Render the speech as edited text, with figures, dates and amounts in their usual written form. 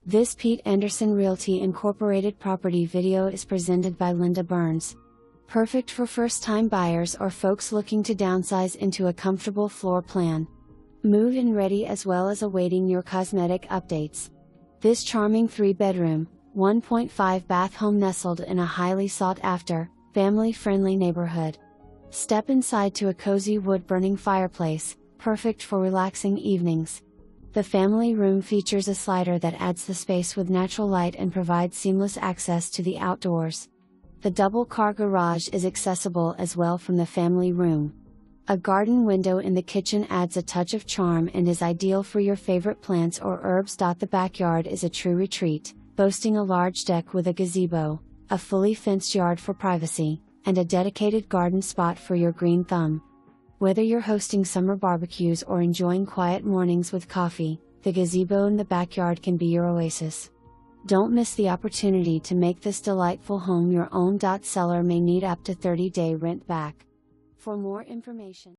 This Pete Anderson Realty Incorporated property video is presented by Linda Burns. Perfect for first-time buyers or folks looking to downsize into a comfortable floor plan. Move-in ready as well as awaiting your cosmetic updates. This charming 3-bedroom, 1.5 bath home nestled in a highly sought-after, family-friendly neighborhood. Step inside to a cozy wood-burning fireplace, perfect for relaxing evenings. The family room features a slider that adds the space with natural light and provides seamless access to the outdoors. The double-car garage is accessible as well from the family room. A garden window in the kitchen adds a touch of charm and is ideal for your favorite plants or herbs. The backyard is a true retreat, boasting a large deck with a gazebo, a fully fenced yard for privacy, and a dedicated garden spot for your green thumb. Whether you're hosting summer barbecues or enjoying quiet mornings with coffee, the gazebo in the backyard can be your oasis. Don't miss the opportunity to make this delightful home your own. Seller may need up to 30-day rent back. For more information